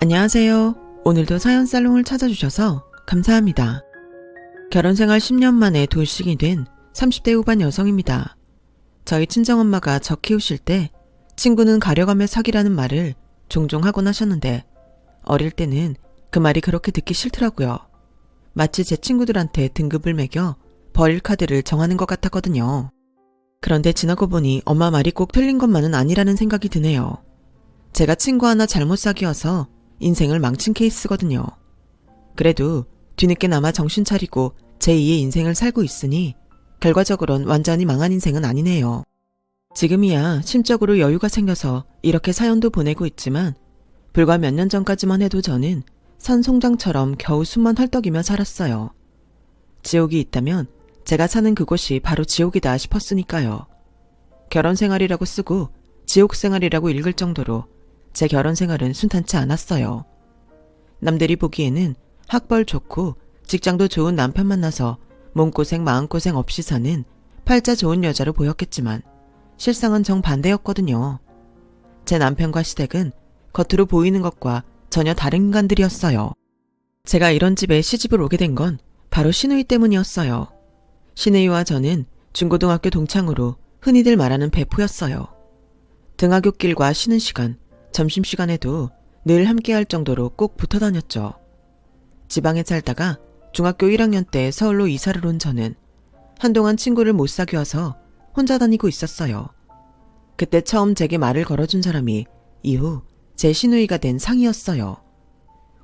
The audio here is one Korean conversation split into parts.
안녕하세요. 오늘도 사연살롱을 찾아주셔서 감사합니다. 결혼생활 10년 만에 돌싱이 된 30대 후반 여성입니다. 저희 친정엄마가 저 키우실 때 친구는 가려가며 사귀라는 말을 종종 하곤 하셨는데 어릴 때는 그 말이 그렇게 듣기 싫더라고요. 마치 제 친구들한테 등급을 매겨 버릴 카드를 정하는 것 같았거든요. 그런데 지나고 보니 엄마 말이 꼭 틀린 것만은 아니라는 생각이 드네요. 제가 친구 하나 잘못 사귀어서 인생을 망친 케이스거든요. 그래도 뒤늦게나마 정신 차리고 제2의 인생을 살고 있으니 결과적으론 완전히 망한 인생은 아니네요. 지금이야 심적으로 여유가 생겨서 이렇게 사연도 보내고 있지만 불과 몇 년 전까지만 해도 저는 산송장처럼 겨우 숨만 헐떡이며 살았어요. 지옥이 있다면 제가 사는 그곳이 바로 지옥이다 싶었으니까요. 결혼 생활이라고 쓰고 지옥 생활이라고 읽을 정도로 제 결혼 생활은 순탄치 않았어요. 남들이 보기에는 학벌 좋고 직장도 좋은 남편 만나서 몸고생 마음고생 없이 사는 팔자 좋은 여자로 보였겠지만 실상은 정반대였거든요. 제 남편과 시댁은 겉으로 보이는 것과 전혀 다른 인간들이었어요. 제가 이런 집에 시집을 오게 된 건 바로 신우이 때문이었어요. 신우이와 저는 중고등학교 동창으로 흔히들 말하는 베프였어요. 등하굣길과 쉬는 시간, 점심시간에도 늘 함께할 정도로 꼭 붙어 다녔죠. 지방에 살다가 중학교 1학년 때 서울로 이사를 온 저는 한동안 친구를 못 사귀어서 혼자 다니고 있었어요. 그때 처음 제게 말을 걸어준 사람이 이후 제 시누이가 된 상이었어요.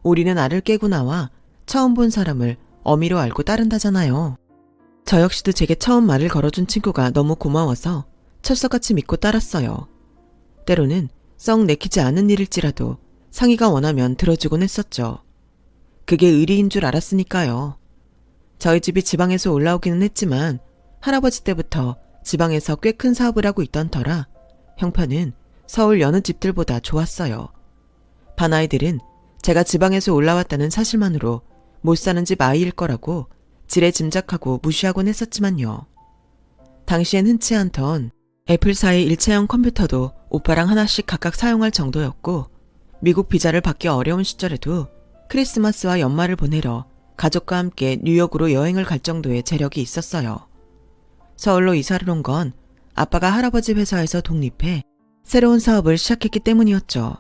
우리는 알을 깨고 나와 처음 본 사람을 어미로 알고 따른다잖아요. 저 역시도 제게 처음 말을 걸어준 친구가 너무 고마워서 철석같이 믿고 따랐어요. 때로는 썩 내키지 않은 일일지라도 상이가 원하면 들어주곤 했었죠. 그게 의리인 줄 알았으니까요. 저희 집이 지방에서 올라오기는 했지만 할아버지 때부터 지방에서 꽤 큰 사업을 하고 있던 터라 형편은 서울 여느 집들보다 좋았어요. 반아이들은 제가 지방에서 올라왔다는 사실만으로 못 사는 집 아이일 거라고 지레 짐작하고 무시하곤 했었지만요. 당시엔 흔치 않던 애플사의 일체형 컴퓨터도 오빠랑 하나씩 각각 사용할 정도였고 미국 비자를 받기 어려운 시절에도 크리스마스와 연말을 보내러 가족과 함께 뉴욕으로 여행을 갈 정도의 재력이 있었어요. 서울로 이사를 온 건 아빠가 할아버지 회사에서 독립해 새로운 사업을 시작했기 때문이었죠.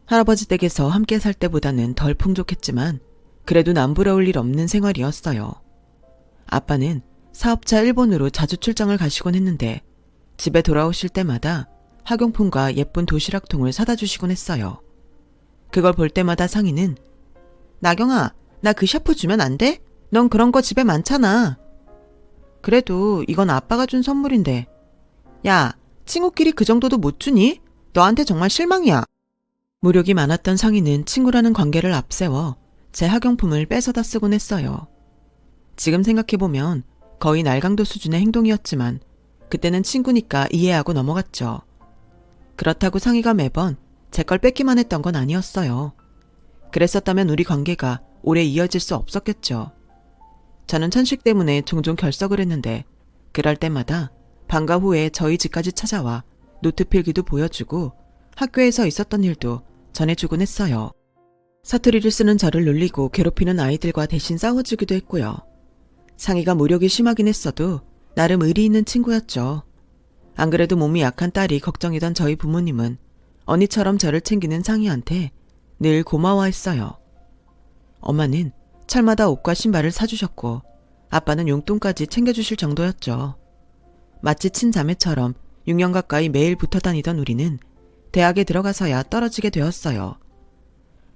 할아버지 댁에서 함께 살 때보다는 덜 풍족했지만 그래도 남부러울 일 없는 생활이었어요. 아빠는 사업차 일본으로 자주 출장을 가시곤 했는데 집에 돌아오실 때마다 학용품과 예쁜 도시락통을 사다 주시곤 했어요. 그걸 볼 때마다 상이는 나경아, 나 그 샤프 주면 안 돼? 넌 그런 거 집에 많잖아. 그래도 이건 아빠가 준 선물인데. 야, 친구끼리 그 정도도 못 주니? 너한테 정말 실망이야. 무력이 많았던 상이는 친구라는 관계를 앞세워 제 학용품을 뺏어다 쓰곤 했어요. 지금 생각해보면 거의 날강도 수준의 행동이었지만 그때는 친구니까 이해하고 넘어갔죠. 그렇다고 상이가 매번 제 걸 뺏기만 했던 건 아니었어요. 그랬었다면 우리 관계가 오래 이어질 수 없었겠죠. 저는 천식 때문에 종종 결석을 했는데 그럴 때마다 방과 후에 저희 집까지 찾아와 노트 필기도 보여주고 학교에서 있었던 일도 전해주곤 했어요. 사투리를 쓰는 저를 놀리고 괴롭히는 아이들과 대신 싸워주기도 했고요. 상이가 무력이 심하긴 했어도 나름 의리 있는 친구였죠. 안 그래도 몸이 약한 딸이 걱정이던 저희 부모님은 언니처럼 저를 챙기는 상이한테 늘 고마워했어요. 엄마는 철마다 옷과 신발을 사주셨고 아빠는 용돈까지 챙겨주실 정도였죠. 마치 친자매처럼 6년 가까이 매일 붙어 다니던 우리는 대학에 들어가서야 떨어지게 되었어요.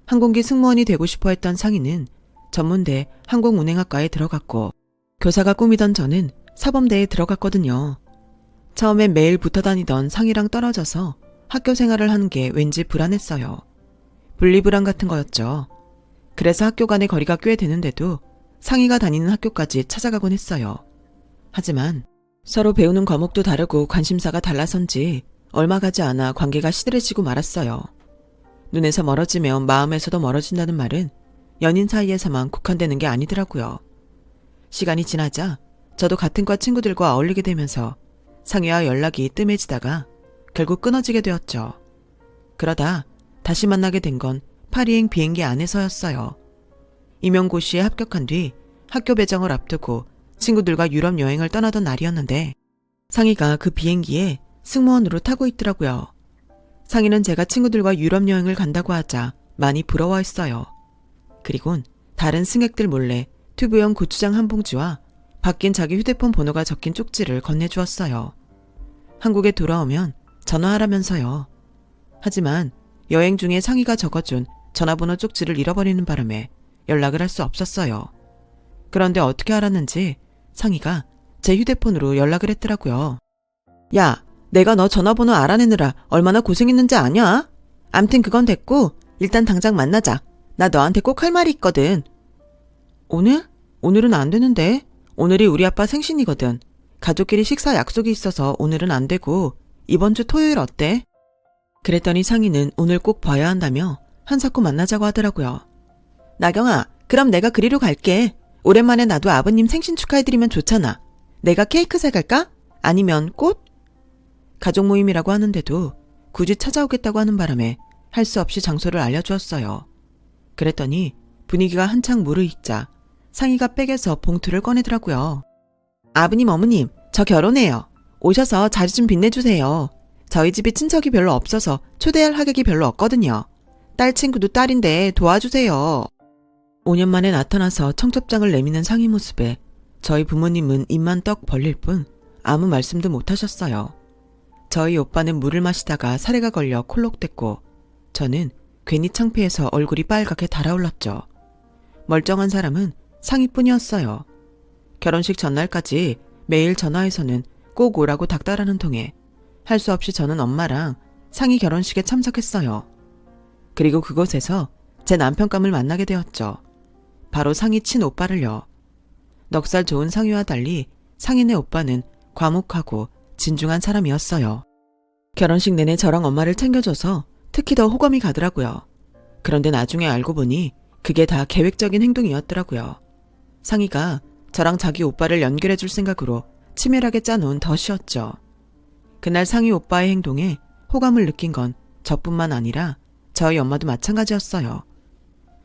항공기 승무원이 되고 싶어 했던 상이는 전문대 항공운행학과에 들어갔고 교사가 꿈이던 저는 사범대에 들어갔거든요. 처음엔 매일 붙어 다니던 상이랑 떨어져서 학교 생활을 하는 게 왠지 불안했어요. 분리불안 같은 거였죠. 그래서 학교 간의 거리가 꽤 되는데도 상이가 다니는 학교까지 찾아가곤 했어요. 하지만 서로 배우는 과목도 다르고 관심사가 달라서인지 얼마 가지 않아 관계가 시들해지고 말았어요. 눈에서 멀어지면 마음에서도 멀어진다는 말은 연인 사이에서만 국한되는 게 아니더라고요. 시간이 지나자 저도 같은 과 친구들과 어울리게 되면서 상이와 연락이 뜸해지다가 결국 끊어지게 되었죠. 그러다 다시 만나게 된 건 파리행 비행기 안에서였어요. 임용고시에 합격한 뒤 학교 배정을 앞두고 친구들과 유럽 여행을 떠나던 날이었는데 상희가 그 비행기에 승무원으로 타고 있더라고요. 상희는 제가 친구들과 유럽 여행을 간다고 하자 많이 부러워했어요. 그리곤 다른 승객들 몰래 튜브형 고추장 한 봉지와 바뀐 자기 휴대폰 번호가 적힌 쪽지를 건네주었어요. 한국에 돌아오면 전화하라면서요. 하지만 여행 중에 상희가 적어준 전화번호 쪽지를 잃어버리는 바람에 연락을 할 수 없었어요. 그런데 어떻게 알았는지 상희가 제 휴대폰으로 연락을 했더라고요. 야, 내가 너 전화번호 알아내느라 얼마나 고생했는지 아냐? 암튼 그건 됐고 일단 당장 만나자. 나 너한테 꼭 할 말이 있거든. 오늘? 오늘은 안 되는데. 오늘이 우리 아빠 생신이거든. 가족끼리 식사 약속이 있어서 오늘은 안 되고 이번 주 토요일 어때? 그랬더니 상희는 오늘 꼭 봐야 한다며 한사코 만나자고 하더라고요. 나경아, 그럼 내가 그리로 갈게. 오랜만에 나도 아버님 생신 축하해드리면 좋잖아. 내가 케이크 사갈까? 아니면 꽃? 가족 모임이라고 하는데도 굳이 찾아오겠다고 하는 바람에 할 수 없이 장소를 알려주었어요. 그랬더니 분위기가 한창 무르익자 상희가 백에서 봉투를 꺼내더라고요. 아버님, 어머님, 저 결혼해요. 오셔서 자리 좀 빛내주세요. 저희 집이 친척이 별로 없어서 초대할 하객이 별로 없거든요. 딸 친구도 딸인데 도와주세요. 5년 만에 나타나서 청첩장을 내미는 상희 모습에 저희 부모님은 입만 떡 벌릴 뿐 아무 말씀도 못하셨어요. 저희 오빠는 물을 마시다가 사례가 걸려 콜록댔고 저는 괜히 창피해서 얼굴이 빨갛게 달아올랐죠. 멀쩡한 사람은 상희뿐이었어요. 결혼식 전날까지 매일 전화해서는 꼭 오라고 닥달하는 통에 할 수 없이 저는 엄마랑 상희 결혼식에 참석했어요. 그리고 그곳에서 제 남편감을 만나게 되었죠. 바로 상희 친오빠를요. 넉살 좋은 상희와 달리 상희네 오빠는 과묵하고 진중한 사람이었어요. 결혼식 내내 저랑 엄마를 챙겨줘서 특히 더 호감이 가더라고요. 그런데 나중에 알고 보니 그게 다 계획적인 행동이었더라고요. 상희가 저랑 자기 오빠를 연결해줄 생각으로 치밀하게 짜놓은 덫이었죠. 그날 상희 오빠의 행동에 호감을 느낀 건 저뿐만 아니라 저희 엄마도 마찬가지였어요.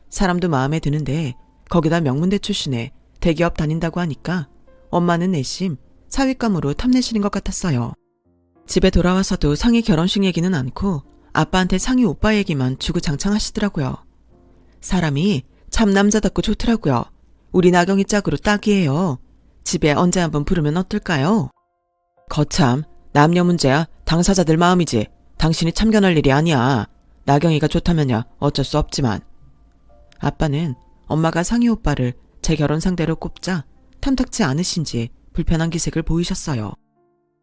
사람도 마음에 드는데 거기다 명문대 출신에 대기업 다닌다고 하니까 엄마는 내심 사윗감으로 탐내시는 것 같았어요. 집에 돌아와서도 상희 결혼식 얘기는 않고 아빠한테 상희 오빠 얘기만 주구장창 하시더라고요. 사람이 참 남자답고 좋더라고요. 우리 나경이 짝으로 딱이에요. 집에 언제 한번 부르면 어떨까요? 거참, 남녀 문제야 당사자들 마음이지. 당신이 참견할 일이 아니야. 나경이가 좋다면야 어쩔 수 없지만. 아빠는 엄마가 상희 오빠를 제 결혼 상대로 꼽자 탐탁치 않으신지 불편한 기색을 보이셨어요.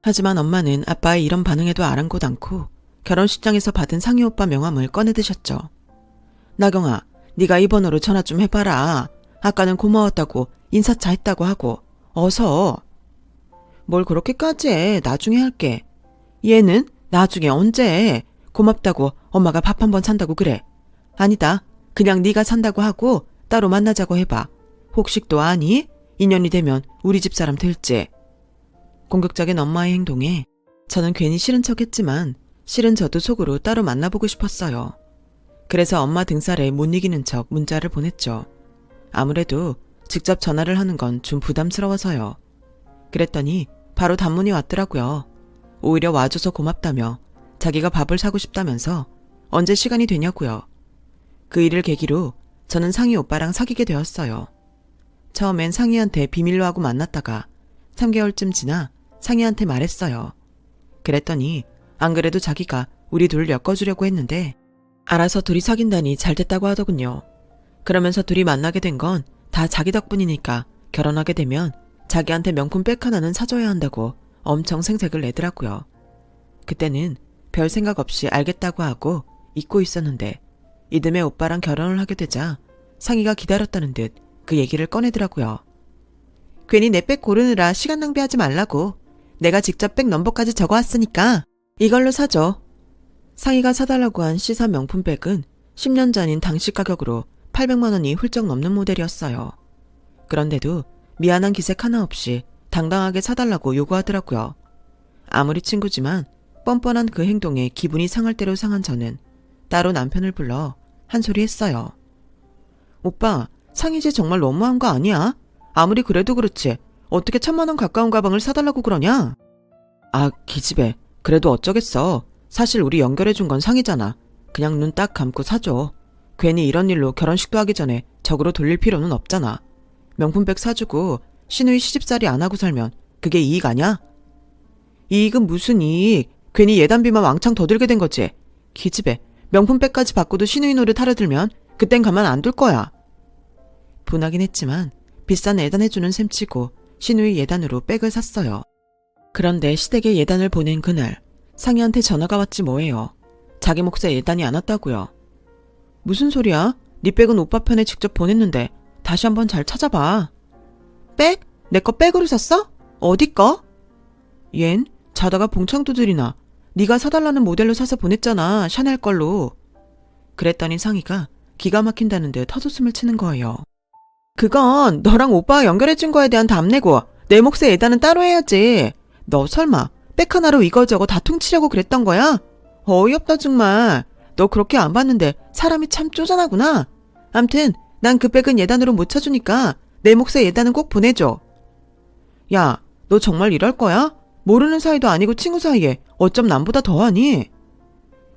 하지만 엄마는 아빠의 이런 반응에도 아랑곳 않고 결혼식장에서 받은 상희 오빠 명함을 꺼내드셨죠. 나경아, 네가 이 번호로 전화 좀 해봐라. 아까는 고마웠다고 인사차 했다고 하고 어서. 뭘 그렇게까지 해. 나중에 할게. 얘는 나중에 언제 해. 고맙다고 엄마가 밥 한 번 산다고 그래. 아니다. 그냥 네가 산다고 하고 따로 만나자고 해봐. 혹식도 아니? 인연이 되면 우리 집 사람 될지. 공격적인 엄마의 행동에 저는 괜히 싫은 척 했지만 실은 저도 속으로 따로 만나보고 싶었어요. 그래서 엄마 등살에 못 이기는 척 문자를 보냈죠. 아무래도 직접 전화를 하는 건 좀 부담스러워서요. 그랬더니 바로 단문이 왔더라고요. 오히려 와줘서 고맙다며 자기가 밥을 사고 싶다면서 언제 시간이 되냐고요. 그 일을 계기로 저는 상희 오빠랑 사귀게 되었어요. 처음엔 상희한테 비밀로 하고 만났다가 3개월쯤 지나 상희한테 말했어요. 그랬더니 안 그래도 자기가 우리 둘 엮어주려고 했는데 알아서 둘이 사귄다니 잘됐다고 하더군요. 그러면서 둘이 만나게 된 건 다 자기 덕분이니까 결혼하게 되면 자기한테 명품 백 하나는 사줘야 한다고 엄청 생색을 내더라고요. 그때는 별 생각 없이 알겠다고 하고 잊고 있었는데 이듬해 오빠랑 결혼을 하게 되자 상희가 기다렸다는 듯 그 얘기를 꺼내더라고요. 괜히 내 백 고르느라 시간 낭비하지 말라고. 내가 직접 백 넘버까지 적어왔으니까 이걸로 사줘. 상희가 사달라고 한 C사 명품 백은 10년 전인 당시 가격으로 800만 원이 훌쩍 넘는 모델이었어요. 그런데도 미안한 기색 하나 없이 당당하게 사달라고 요구하더라고요. 아무리 친구지만 뻔뻔한 그 행동에 기분이 상할 대로 상한 저는 따로 남편을 불러 한 소리 했어요. 오빠, 상희쟤 정말 너무한 거 아니야? 아무리 그래도 그렇지 어떻게 1,000만 원 가까운 가방을 사달라고 그러냐? 아, 기집애. 그래도 어쩌겠어. 사실 우리 연결해준 건 상희잖아. 그냥 눈 딱 감고 사줘. 괜히 이런 일로 결혼식도 하기 전에 적으로 돌릴 필요는 없잖아. 명품백 사주고 신우이 시집살이 안 하고 살면 그게 이익 아냐? 이익은 무슨 이익? 괜히 예단비만 왕창 더 들게 된 거지. 기집애. 명품백까지 받고도 신우이 노릇 하려 들면 그땐 가만 안 둘 거야. 분하긴 했지만 비싼 예단해주는 셈치고 신우이 예단으로 백을 샀어요. 그런데 시댁에 예단을 보낸 그날 상희한테 전화가 왔지 뭐예요. 자기 몫에 예단이 안 왔다고요. 무슨 소리야? 네 백은 오빠 편에 직접 보냈는데 다시 한번 잘 찾아봐. 백? 내 거 백으로 샀어? 어디 거? 얜 자다가 봉창 두드리나. 네가 사달라는 모델로 사서 보냈잖아. 샤넬 걸로. 그랬더니 상희가 기가 막힌다는 듯 헛웃음을 치는 거예요. 그건 너랑 오빠가 연결해준 거에 대한 답내고 내 몫의 예단은 따로 해야지. 너 설마 백 하나로 이거저거 다 퉁치려고 그랬던 거야? 어이없다 정말. 너 그렇게 안 봤는데 사람이 참 쪼잔하구나. 암튼 난 그 백은 예단으로 못 쳐주니까 내 몫의 예단은 꼭 보내줘. 야, 너 정말 이럴 거야? 모르는 사이도 아니고 친구 사이에 어쩜 남보다 더하니?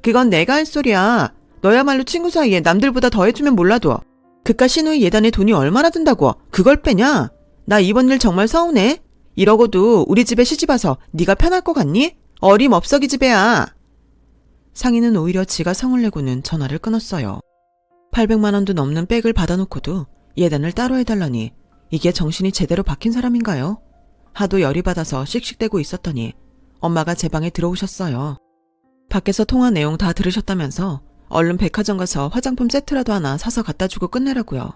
그건 내가 할 소리야. 너야말로 친구 사이에 남들보다 더 해주면 몰라도 그깟 신우이 예단에 돈이 얼마나 든다고 그걸 빼냐? 나 이번 일 정말 서운해. 이러고도 우리 집에 시집와서 네가 편할 것 같니? 어림없어 기집애야. 상희는 오히려 지가 성을 내고는 전화를 끊었어요. 800만 원도 넘는 백을 받아놓고도 예단을 따로 해달라니 이게 정신이 제대로 박힌 사람인가요? 하도 열이 받아서 씩씩대고 있었더니 엄마가 제 방에 들어오셨어요. 밖에서 통화 내용 다 들으셨다면서 얼른 백화점 가서 화장품 세트라도 하나 사서 갖다 주고 끝내라고요.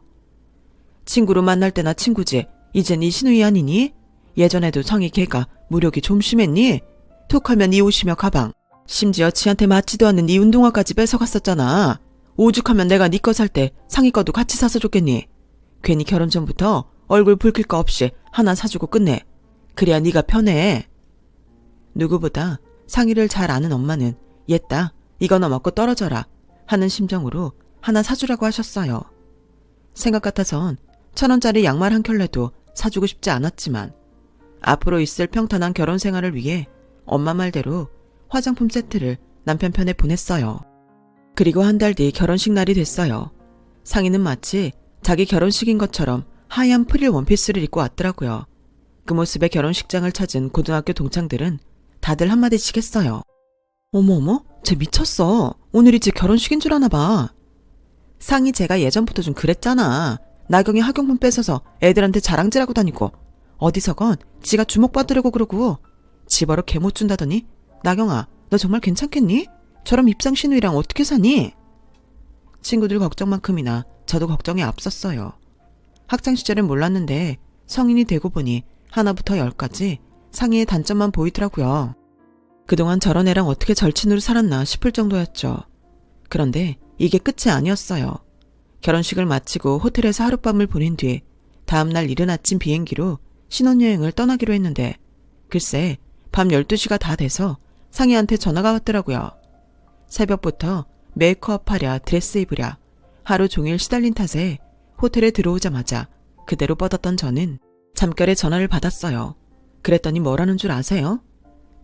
친구로 만날 때나 친구지 이젠 네 신우이 아니니? 예전에도 상희 걔가 무력이 좀 심했니? 툭하면 네 옷이며 가방 심지어 지한테 맞지도 않는 네 운동화까지 뺏어갔었잖아. 오죽하면 내가 네 거 살 때 상희 거도 같이 사서 줬겠니? 괜히 결혼 전부터 얼굴 붉힐 거 없이 하나 사주고 끝내. 그래야 네가 편해. 누구보다 상희를 잘 아는 엄마는 옛다 이거나 먹고 떨어져라 하는 심정으로 하나 사주라고 하셨어요. 생각 같아선 1,000원짜리 양말 한 켤레도 사주고 싶지 않았지만 앞으로 있을 평탄한 결혼 생활을 위해 엄마 말대로 화장품 세트를 남편 편에 보냈어요. 그리고 한 달 뒤 결혼식 날이 됐어요. 상희는 마치 자기 결혼식인 것처럼 하얀 프릴 원피스를 입고 왔더라고요. 그 모습에 결혼식장을 찾은 고등학교 동창들은 다들 한마디씩 했어요. 어머어머, 쟤 미쳤어. 오늘이 쟤 결혼식인 줄 아나 봐. 상희 제가 예전부터 좀 그랬잖아. 나경이 학용품 뺏어서 애들한테 자랑질하고 다니고 어디서건 지가 주목받으려고 그러고 집어로 개 못 준다더니 나경아, 너 정말 괜찮겠니? 저럼 입상 신우이랑 어떻게 사니? 친구들 걱정만큼이나 저도 걱정이 앞섰어요. 학창시절은 몰랐는데 성인이 되고 보니 하나부터 10까지 상희의 단점만 보이더라고요. 그동안 저런 애랑 어떻게 절친으로 살았나 싶을 정도였죠. 그런데 이게 끝이 아니었어요. 결혼식을 마치고 호텔에서 하룻밤을 보낸 뒤 다음날 이른 아침 비행기로 신혼여행을 떠나기로 했는데 글쎄 밤 12시가 다 돼서 상희한테 전화가 왔더라고요. 새벽부터 메이크업하랴 드레스 입으랴 하루 종일 시달린 탓에 호텔에 들어오자마자 그대로 뻗었던 저는 잠결에 전화를 받았어요. 그랬더니 뭐라는 줄 아세요?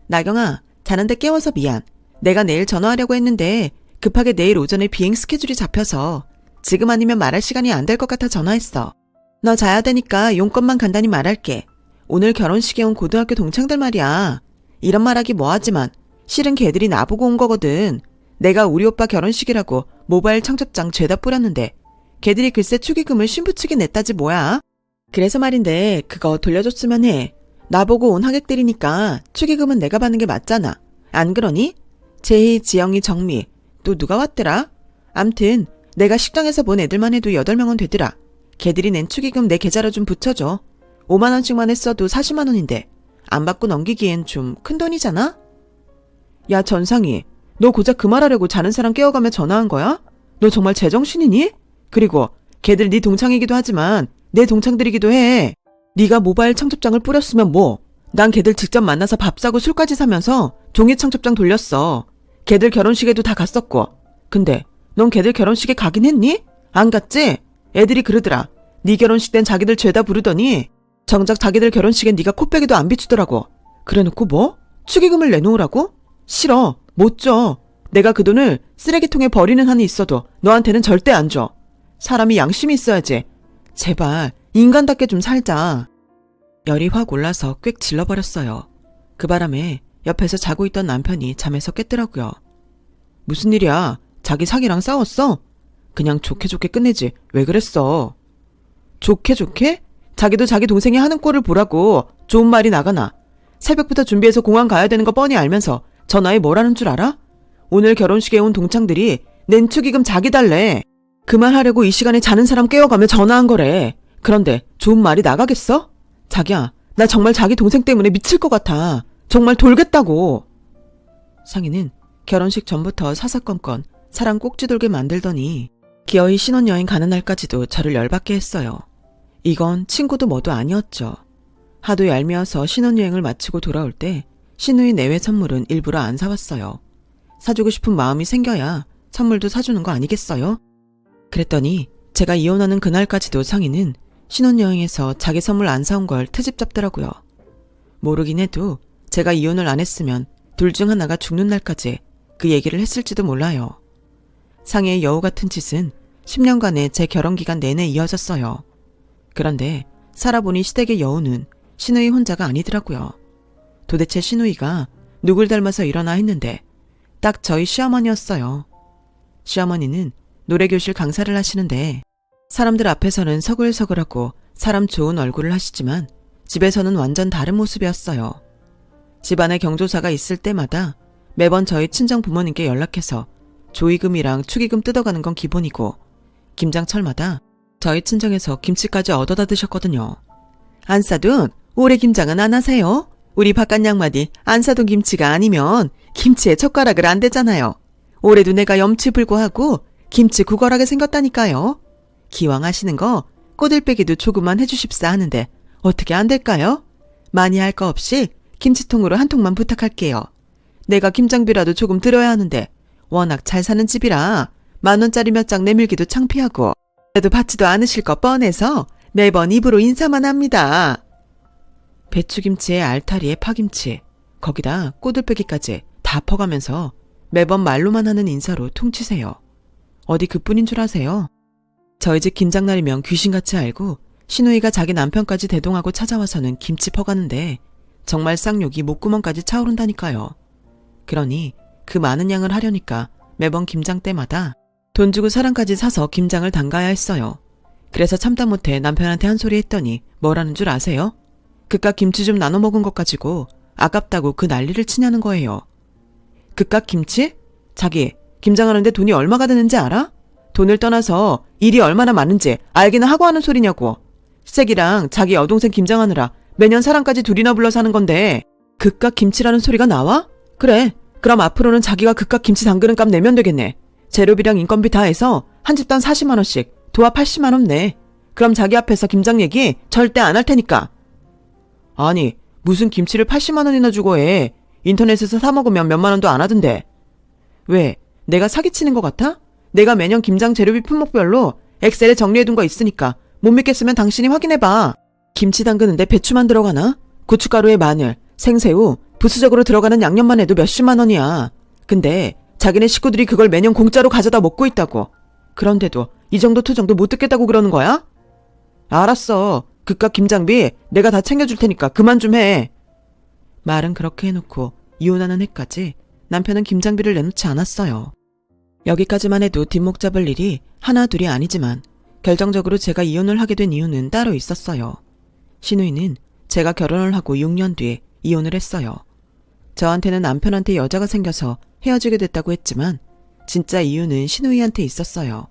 나경아, 자는데 깨워서 미안. 내가 내일 전화하려고 했는데 급하게 내일 오전에 비행 스케줄이 잡혀서 지금 아니면 말할 시간이 안 될 것 같아 전화했어. 너 자야 되니까 용건만 간단히 말할게. 오늘 결혼식에 온 고등학교 동창들 말이야. 이런 말하기 뭐하지만 실은 걔들이 나보고 온 거거든. 내가 우리 오빠 결혼식이라고 모바일 청첩장 죄다 뿌렸는데 걔들이 글쎄 축의금을 신부 측에 냈다지 뭐야. 그래서 말인데 그거 돌려줬으면 해. 나보고 온 하객들이니까 축의금은 내가 받는 게 맞잖아. 안 그러니? 제희, 지영이, 정미 또 누가 왔더라? 암튼 내가 식당에서 본 애들만 해도 8명은 되더라. 걔들이 낸 축의금 내 계좌로 좀 붙여줘. 5만 원씩만 했어도 40만 원인데 안 받고 넘기기엔 좀 큰 돈이잖아? 야 전상희, 너 고작 그 말하려고 자는 사람 깨워가며 전화한 거야? 너 정말 제정신이니? 그리고 걔들 네 동창이기도 하지만 내 동창들이기도 해. 네가 모바일 청첩장을 뿌렸으면 뭐. 난 걔들 직접 만나서 밥 사고 술까지 사면서 종이 청첩장 돌렸어. 걔들 결혼식에도 다 갔었고. 근데 넌 걔들 결혼식에 가긴 했니? 안 갔지? 애들이 그러더라. 네 결혼식 땐 자기들 죄다 부르더니 정작 자기들 결혼식엔 네가 코빼기도 안 비추더라고. 그래놓고 뭐? 축의금을 내놓으라고? 싫어. 못 줘. 내가 그 돈을 쓰레기통에 버리는 한이 있어도 너한테는 절대 안 줘. 사람이 양심이 있어야지. 제발 인간답게 좀 살자. 열이 확 올라서 꽥 질러버렸어요. 그 바람에 옆에서 자고 있던 남편이 잠에서 깼더라고요. 무슨 일이야? 자기 사기랑 싸웠어? 그냥 좋게 좋게 끝내지. 왜 그랬어? 좋게 좋게? 자기도 자기 동생이 하는 꼴을 보라고 좋은 말이 나가나. 새벽부터 준비해서 공항 가야 되는 거 뻔히 알면서 전화에 뭐라는 줄 알아? 오늘 결혼식에 온 동창들이 낸 축의금 자기 달래. 그 말 하려고 이 시간에 자는 사람 깨워가며 전화한 거래. 그런데 좋은 말이 나가겠어? 자기야, 나 정말 자기 동생 때문에 미칠 것 같아. 정말 돌겠다고. 상희는 결혼식 전부터 사사건건 사람 꼭지돌게 만들더니 기어이 신혼여행 가는 날까지도 저를 열받게 했어요. 이건 친구도 뭐도 아니었죠. 하도 얄미워서 신혼여행을 마치고 돌아올 때 신우이 내외 선물은 일부러 안 사왔어요. 사주고 싶은 마음이 생겨야 선물도 사주는 거 아니겠어요? 그랬더니 제가 이혼하는 그날까지도 상희는 신혼여행에서 자기 선물 안 사온 걸 트집 잡더라고요. 모르긴 해도 제가 이혼을 안 했으면 둘 중 하나가 죽는 날까지 그 얘기를 했을지도 몰라요. 상희의 여우 같은 짓은 10년간의 제 결혼기간 내내 이어졌어요. 그런데 살아보니 시댁의 여우는 신우이 혼자가 아니더라고요. 도대체 신우이가 누굴 닮아서 일어나 했는데 딱 저희 시어머니였어요. 시어머니는 노래교실 강사를 하시는데 사람들 앞에서는 서글서글하고 사람 좋은 얼굴을 하시지만 집에서는 완전 다른 모습이었어요. 집안에 경조사가 있을 때마다 매번 저희 친정 부모님께 연락해서 조의금이랑 축의금 뜯어가는 건 기본이고 김장철마다 저희 친정에서 김치까지 얻어다 드셨거든요. 안 싸둔 올해 김장은 안 하세요? 우리 바깥 양마디 안 싸둔 김치가 아니면 김치에 젓가락을 안 대잖아요. 올해도 내가 염치불고하고 김치 구걸하게 생겼다니까요. 기왕 하시는 거 꼬들빼기도 조금만 해주십사 하는데 어떻게 안 될까요? 많이 할 거 없이 김치통으로 한 통만 부탁할게요. 내가 김장비라도 조금 들어야 하는데 워낙 잘 사는 집이라 10,000원짜리 몇 장 내밀기도 창피하고 그래도 받지도 않으실 거 뻔해서 매번 입으로 인사만 합니다. 배추김치에 알타리에 파김치, 거기다 꼬들빼기까지 다 퍼가면서 매번 말로만 하는 인사로 퉁치세요. 어디 그뿐인 줄 아세요? 저희 집 김장날이면 귀신같이 알고 신우이가 자기 남편까지 대동하고 찾아와서는 김치 퍼가는데 정말 쌍욕이 목구멍까지 차오른다니까요. 그러니 그 많은 양을 하려니까 매번 김장 때마다 돈 주고 사람까지 사서 김장을 담가야 했어요. 그래서 참다 못해 남편한테 한 소리 했더니 뭐라는 줄 아세요? 그깟 김치 좀 나눠 먹은 것 가지고 아깝다고 그 난리를 치냐는 거예요. 그깟 김치? 자기 김장하는데 돈이 얼마가 드는지 알아? 돈을 떠나서 일이 얼마나 많은지 알기는 하고 하는 소리냐고. 시댁이랑 자기 여동생 김장하느라 매년 사람까지 둘이나 불러서 하는 건데 그깟 김치라는 소리가 나와? 그래, 그럼 앞으로는 자기가 그깟 김치 담그는 값 내면 되겠네. 재료비랑 인건비 다 해서 한 집당 40만 원씩 도합 80만 원 내. 그럼 자기 앞에서 김장 얘기 절대 안 할 테니까. 아니, 무슨 김치를 80만 원이나 주고 해. 인터넷에서 사 먹으면 몇만 원도 안 하던데. 왜? 내가 사기치는 것 같아? 내가 매년 김장 재료비 품목별로 엑셀에 정리해둔 거 있으니까 못 믿겠으면 당신이 확인해봐. 김치 담그는데 배추만 들어가나? 고춧가루에 마늘, 생새우, 부수적으로 들어가는 양념만 해도 몇십만 원이야. 근데 자기네 식구들이 그걸 매년 공짜로 가져다 먹고 있다고. 그런데도 이 정도 투정도 못 듣겠다고 그러는 거야? 알았어. 그깟 김장비 내가 다 챙겨줄 테니까 그만 좀 해. 말은 그렇게 해놓고 이혼하는 해까지 남편은 김장비를 내놓지 않았어요. 여기까지만 해도 뒷목 잡을 일이 하나 둘이 아니지만 결정적으로 제가 이혼을 하게 된 이유는 따로 있었어요. 신우이는 제가 결혼을 하고 6년 뒤에 이혼을 했어요. 저한테는 남편한테 여자가 생겨서 헤어지게 됐다고 했지만 진짜 이유는 신우이한테 있었어요.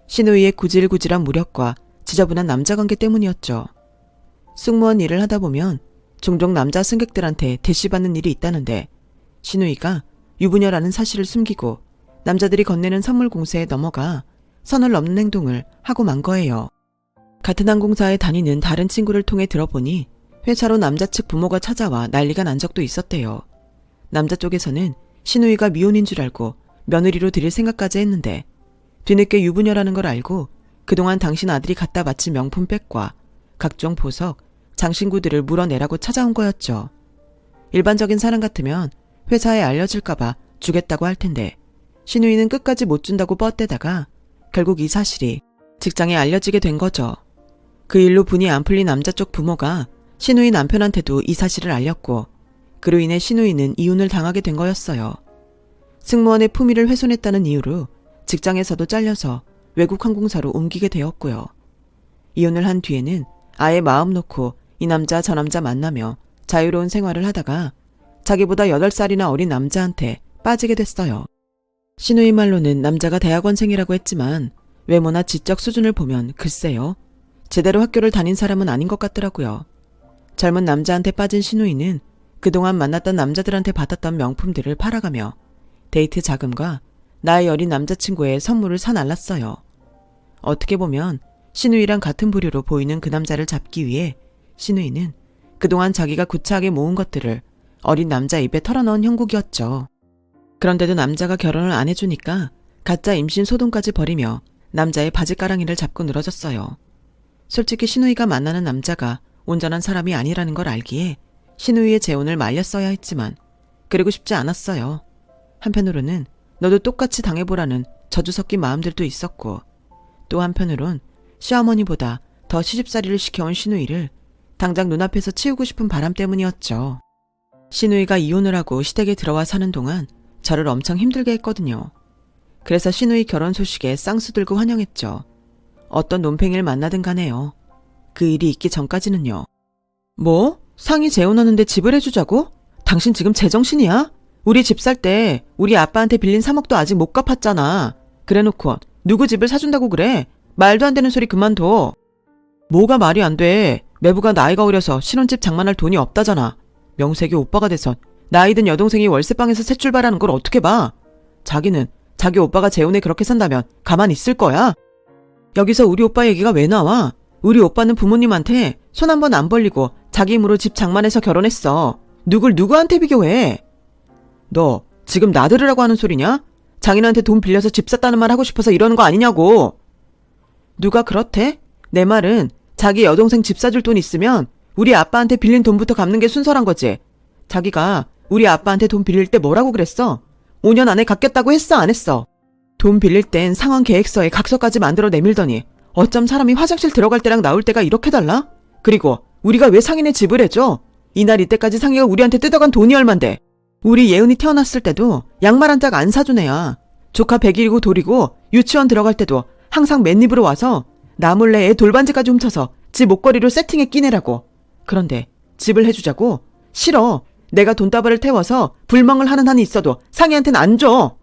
신우이의 구질구질한 무력과 지저분한 남자관계 때문이었죠. 승무원 일을 하다 보면 종종 남자 승객들한테 대시받는 일이 있다는데 신우이가 유부녀라는 사실을 숨기고 남자들이 건네는 선물 공세에 넘어가 선을 넘는 행동을 하고 만 거예요. 같은 항공사에 다니는 다른 친구를 통해 들어보니 회사로 남자 측 부모가 찾아와 난리가 난 적도 있었대요. 남자 쪽에서는 신우이가 미혼인 줄 알고 며느리로 들일 생각까지 했는데 뒤늦게 유부녀라는 걸 알고 그동안 당신 아들이 갖다 바친 명품백과 각종 보석, 장신구들을 물어내라고 찾아온 거였죠. 일반적인 사람 같으면 회사에 알려질까봐 주겠다고 할 텐데 신우이는 끝까지 못 준다고 뻗대다가 결국 이 사실이 직장에 알려지게 된 거죠. 그 일로 분이 안 풀린 남자 쪽 부모가 신우이 남편한테도 이 사실을 알렸고 그로 인해 신우이는 이혼을 당하게 된 거였어요. 승무원의 품위를 훼손했다는 이유로 직장에서도 잘려서 외국 항공사로 옮기게 되었고요. 이혼을 한 뒤에는 아예 마음 놓고 이 남자 저 남자 만나며 자유로운 생활을 하다가 자기보다 8살이나 어린 남자한테 빠지게 됐어요. 신우이 말로는 남자가 대학원생이라고 했지만 외모나 지적 수준을 보면 글쎄요. 제대로 학교를 다닌 사람은 아닌 것 같더라고요. 젊은 남자한테 빠진 신우이는 그동안 만났던 남자들한테 받았던 명품들을 팔아가며 데이트 자금과 나이 어린 남자친구의 선물을 사날랐어요. 어떻게 보면 신우이랑 같은 부류로 보이는 그 남자를 잡기 위해 신우이는 그동안 자기가 구차하게 모은 것들을 어린 남자 입에 털어넣은 형국이었죠. 그런데도 남자가 결혼을 안 해주니까 가짜 임신 소동까지 벌이며 남자의 바지가랑이를 잡고 늘어졌어요. 솔직히 신우이가 만나는 남자가 온전한 사람이 아니라는 걸 알기에 신우이의 재혼을 말렸어야 했지만 그러고 싶지 않았어요. 한편으로는 너도 똑같이 당해보라는 저주 섞인 마음들도 있었고 또 한편으론 시어머니보다 더 시집살이를 시켜온 신우이를 당장 눈앞에서 치우고 싶은 바람 때문이었죠. 신우이가 이혼을 하고 시댁에 들어와 사는 동안 저를 엄청 힘들게 했거든요. 그래서 신우이 결혼 소식에 쌍수 들고 환영했죠. 어떤 논팽이를 만나든 간에요. 그 일이 있기 전까지는요. 뭐? 상이 재혼하는데 집을 해주자고? 당신 지금 제정신이야? 우리 집 살 때 우리 아빠한테 빌린 3억도 아직 못 갚았잖아. 그래놓고 누구 집을 사준다고 그래? 말도 안 되는 소리 그만둬. 뭐가 말이 안 돼. 매부가 나이가 어려서 신혼집 장만할 돈이 없다잖아. 명색이 오빠가 돼선 나이 든 여동생이 월세방에서 새 출발하는 걸 어떻게 봐? 자기는 자기 오빠가 재혼에 그렇게 산다면 가만히 있을 거야? 여기서 우리 오빠 얘기가 왜 나와? 우리 오빠는 부모님한테 손 한 번 안 벌리고 자기 힘으로 집 장만해서 결혼했어. 누굴 누구한테 비교해? 너 지금 나 들으라고 하는 소리냐? 장인한테 돈 빌려서 집 샀다는 말 하고 싶어서 이러는 거 아니냐고. 누가 그렇대? 내 말은 자기 여동생 집 사줄 돈 있으면 우리 아빠한테 빌린 돈부터 갚는 게 순서란 거지. 자기가 우리 아빠한테 돈 빌릴 때 뭐라고 그랬어? 5년 안에 갚겠다고 했어 안 했어? 돈 빌릴 땐 상환 계획서에 각서까지 만들어 내밀더니 어쩜 사람이 화장실 들어갈 때랑 나올 때가 이렇게 달라? 그리고 우리가 왜 상인의 집을 해줘? 이날 이때까지 상이가 우리한테 뜯어간 돈이 얼만데. 우리 예은이 태어났을 때도 양말 한 짝 안 사준 애야. 조카 100일이고 돌이고 유치원 들어갈 때도 항상 맨입으로 와서 나 몰래 애 돌반지까지 훔쳐서 집 목걸이로 세팅해 끼내라고. 그런데 집을 해주자고? 싫어. 내가 돈다발을 태워서 불멍을 하는 한이 있어도 상이한테는 안 줘.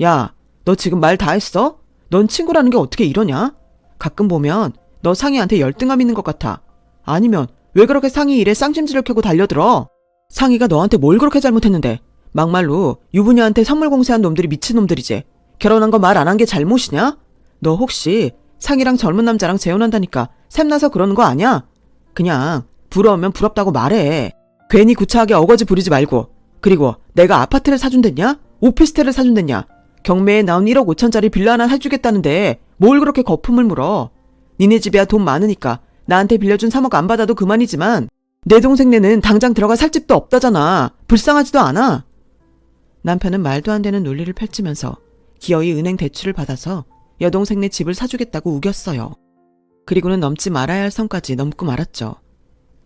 야, 너 지금 말 다 했어? 넌 친구라는 게 어떻게 이러냐? 가끔 보면 너 상이한테 열등감 있는 것 같아. 아니면 왜 그렇게 상이 일에 쌍심지를 켜고 달려들어? 상이가 너한테 뭘 그렇게 잘못했는데. 막말로 유부녀한테 선물 공세한 놈들이 미친놈들이지. 결혼한 거 말 안 한 게 잘못이냐? 너 혹시 상이랑 젊은 남자랑 재혼한다니까 샘나서 그러는 거 아냐? 그냥 부러우면 부럽다고 말해. 괜히 구차하게 어거지 부리지 말고. 그리고 내가 아파트를 사준댔냐? 오피스텔을 사준댔냐? 경매에 나온 1억 5천짜리 빌라 하나 사주겠다는데 뭘 그렇게 거품을 물어. 니네 집이야 돈 많으니까 나한테 빌려준 3억 안 받아도 그만이지만 내 동생네는 당장 들어가 살 집도 없다잖아. 불쌍하지도 않아. 남편은 말도 안 되는 논리를 펼치면서 기어이 은행 대출을 받아서 여동생네 집을 사주겠다고 우겼어요. 그리고는 넘지 말아야 할 선까지 넘고 말았죠.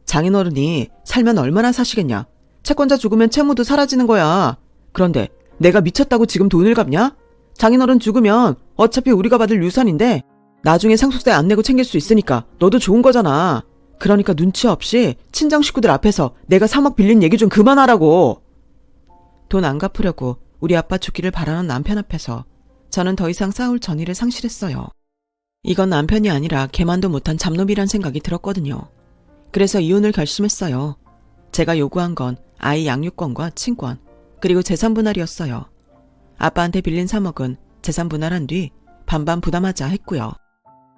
장인어른이 살면 얼마나 사시겠냐. 채권자 죽으면 채무도 사라지는 거야. 그런데 내가 미쳤다고 지금 돈을 갚냐? 장인어른 죽으면 어차피 우리가 받을 유산인데 나중에 상속세 안 내고 챙길 수 있으니까 너도 좋은 거잖아. 그러니까 눈치 없이 친정 식구들 앞에서 내가 3억 빌린 얘기 좀 그만하라고. 돈 안 갚으려고 우리 아빠 죽기를 바라는 남편 앞에서 저는 더 이상 싸울 전의를 상실했어요. 이건 남편이 아니라 걔만도 못한 잡놈이란 생각이 들었거든요. 그래서 이혼을 결심했어요. 제가 요구한 건 아이 양육권과 친권, 그리고 재산 분할이었어요. 아빠한테 빌린 3억은 재산 분할한 뒤 반반 부담하자 했고요.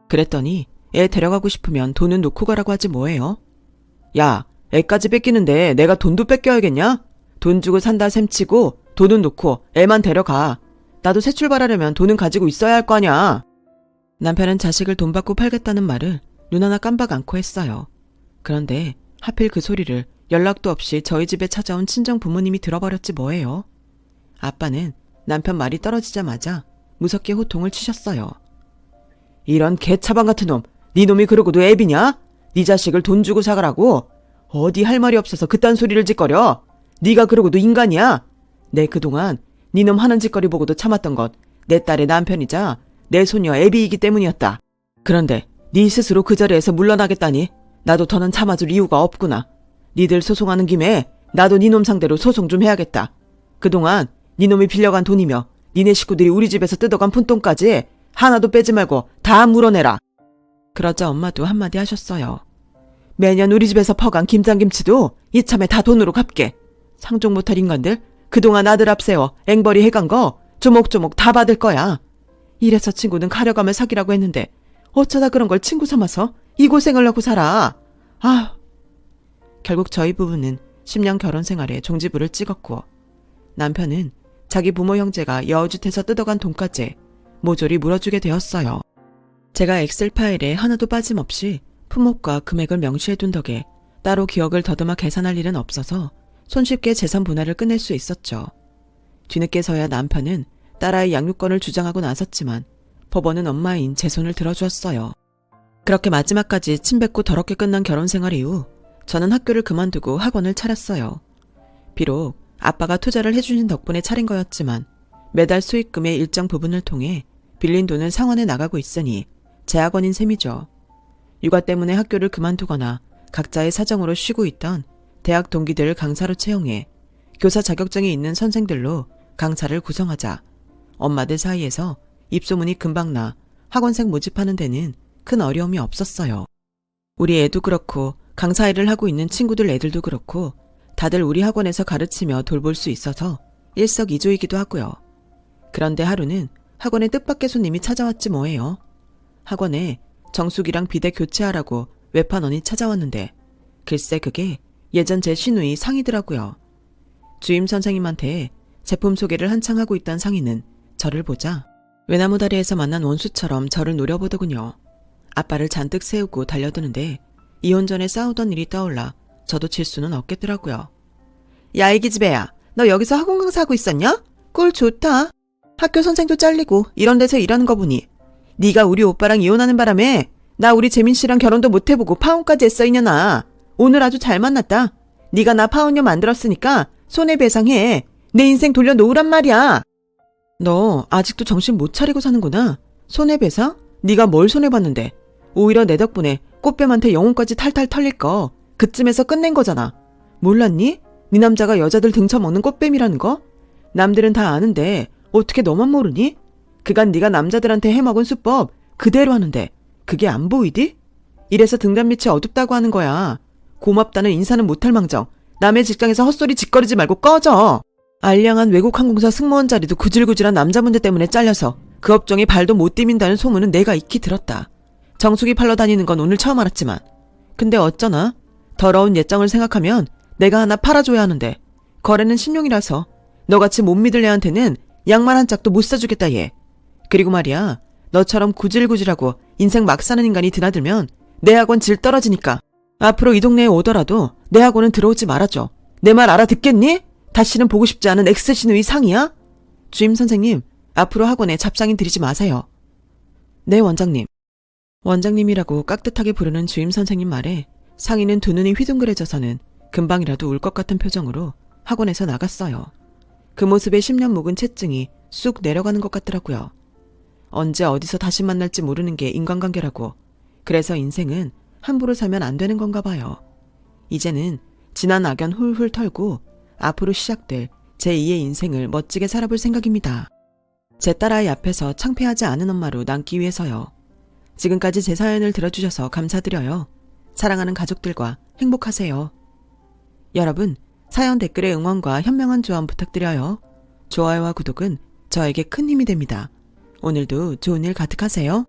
그랬더니 애 데려가고 싶으면 돈은 놓고 가라고 하지 뭐예요? 야, 애까지 뺏기는데 내가 돈도 뺏겨야겠냐? 돈 주고 산다 셈치고 돈은 놓고 애만 데려가. 나도 새 출발하려면 돈은 가지고 있어야 할 거 아냐. 남편은 자식을 돈 받고 팔겠다는 말을 눈 하나 깜박 않고 했어요. 그런데 하필 그 소리를 연락도 없이 저희 집에 찾아온 친정 부모님이 들어버렸지 뭐예요. 아빠는 남편 말이 떨어지자마자 무섭게 호통을 치셨어요. 이런 개차방 같은 놈, 네 놈이 그러고도 애비냐? 네 자식을 돈 주고 사가라고? 어디 할 말이 없어서 그딴 소리를 짓거려? 네가 그러고도 인간이야? 내 그동안 네 놈 하는 짓거리 보고도 참았던 것 내 딸의 남편이자 내 소녀 애비이기 때문이었다. 그런데 네 스스로 그 자리에서 물러나겠다니 나도 더는 참아줄 이유가 없구나. 니들 소송하는 김에 나도 네 놈 상대로 소송 좀 해야겠다. 그동안 네 놈이 빌려간 돈이며 니네 식구들이 우리 집에서 뜯어간 푼돈까지 하나도 빼지 말고 다 물어내라. 그러자 엄마도 한마디 하셨어요. 매년 우리 집에서 퍼간 김장김치도 이참에 다 돈으로 갚게. 상종 못할 인간들 그동안 아들 앞세워 앵벌이 해간 거 조목조목 다 받을 거야. 이래서 친구는 가려가며 사귀라고 했는데 어쩌다 그런 걸 친구 삼아서 이 고생을 하고 살아. 아, 결국 저희 부부는 10년 결혼 생활에 종지부를 찍었고 남편은 자기 부모 형제가 여우짓해서 뜯어간 돈까지 모조리 물어주게 되었어요. 제가 엑셀 파일에 하나도 빠짐없이 품목과 금액을 명시해둔 덕에 따로 기억을 더듬어 계산할 일은 없어서 손쉽게 재산 분할을 끝낼 수 있었죠. 뒤늦게서야 남편은 딸아이 양육권을 주장하고 나섰지만 법원은 엄마인 제 손을 들어주었어요. 그렇게 마지막까지 침뱉고 더럽게 끝난 결혼 생활 이후 저는 학교를 그만두고 학원을 차렸어요. 비록 아빠가 투자를 해주신 덕분에 차린 거였지만 매달 수익금의 일정 부분을 통해 빌린 돈은 상환해 나가고 있으니 제 학원인 셈이죠. 육아 때문에 학교를 그만두거나 각자의 사정으로 쉬고 있던 대학 동기들을 강사로 채용해 교사 자격증이 있는 선생들로 강사를 구성하자 엄마들 사이에서 입소문이 금방 나 학원생 모집하는 데는 큰 어려움이 없었어요. 우리 애도 그렇고 강사 일을 하고 있는 친구들 애들도 그렇고 다들 우리 학원에서 가르치며 돌볼 수 있어서 일석이조이기도 하고요. 그런데 하루는 학원에 뜻밖의 손님이 찾아왔지 뭐예요. 학원에 정수기랑 비대 교체하라고 외판원이 찾아왔는데 글쎄 그게 예전 제 시누이 상이더라고요. 주임 선생님한테 제품 소개를 한창 하고 있던 상이는 저를 보자 외나무 다리에서 만난 원수처럼 저를 노려보더군요. 아빠를 잔뜩 세우고 달려드는데 이혼 전에 싸우던 일이 떠올라 저도 질 수는 없겠더라고요. 야 이 기집애야, 너 여기서 학원 강사하고 있었냐? 꿀 좋다. 학교 선생도 잘리고 이런 데서 일하는 거 보니 네가 우리 오빠랑 이혼하는 바람에 나 우리 재민 씨랑 결혼도 못 해보고 파혼까지 했어 이년아. 오늘 아주 잘 만났다. 네가 나 파혼녀 만들었으니까 손해배상해. 내 인생 돌려놓으란 말이야. 너 아직도 정신 못 차리고 사는구나. 손해배상? 네가 뭘 손해봤는데. 오히려 내 덕분에 꽃뱀한테 영혼까지 탈탈 털릴 거 그쯤에서 끝낸 거잖아. 몰랐니? 네 남자가 여자들 등쳐먹는 꽃뱀이라는 거? 남들은 다 아는데 어떻게 너만 모르니? 그간 네가 남자들한테 해먹은 수법 그대로 하는데 그게 안 보이디? 이래서 등단 밑이 어둡다고 하는 거야. 고맙다는 인사는 못할 망정 남의 직장에서 헛소리 짓거리지 말고 꺼져. 알량한 외국 항공사 승무원 자리도 구질구질한 남자 문제 때문에 잘려서 그 업종에 발도 못 디민다는 소문은 내가 익히 들었다. 정수기 팔러 다니는 건 오늘 처음 알았지만 근데 어쩌나 더러운 예정을 생각하면 내가 하나 팔아줘야 하는데 거래는 신용이라서 너같이 못 믿을 애한테는 양말 한 짝도 못 사주겠다 얘. 그리고 말이야 너처럼 구질구질하고 인생 막 사는 인간이 드나들면 내 학원 질 떨어지니까 앞으로 이 동네에 오더라도 내 학원은 들어오지 말아줘. 내 말 알아듣겠니? 다시는 보고 싶지 않은 엑스시누이 상이야? 주임 선생님 앞으로 학원에 잡상인 들이지 마세요. 네 원장님. 원장님이라고 깍듯하게 부르는 주임 선생님 말에 상인은 두 눈이 휘둥그레져서는 금방이라도 울 것 같은 표정으로 학원에서 나갔어요. 그 모습에 10년 묵은 채증이 쑥 내려가는 것 같더라고요. 언제 어디서 다시 만날지 모르는 게 인간관계라고. 그래서 인생은 함부로 살면 안 되는 건가 봐요. 이제는 지난 악연 훌훌 털고 앞으로 시작될 제2의 인생을 멋지게 살아볼 생각입니다. 제 딸아이 앞에서 창피하지 않은 엄마로 남기 위해서요. 지금까지 제 사연을 들어주셔서 감사드려요. 사랑하는 가족들과 행복하세요. 여러분, 사연 댓글에 응원과 현명한 조언 부탁드려요. 좋아요와 구독은 저에게 큰 힘이 됩니다. 오늘도 좋은 일 가득하세요.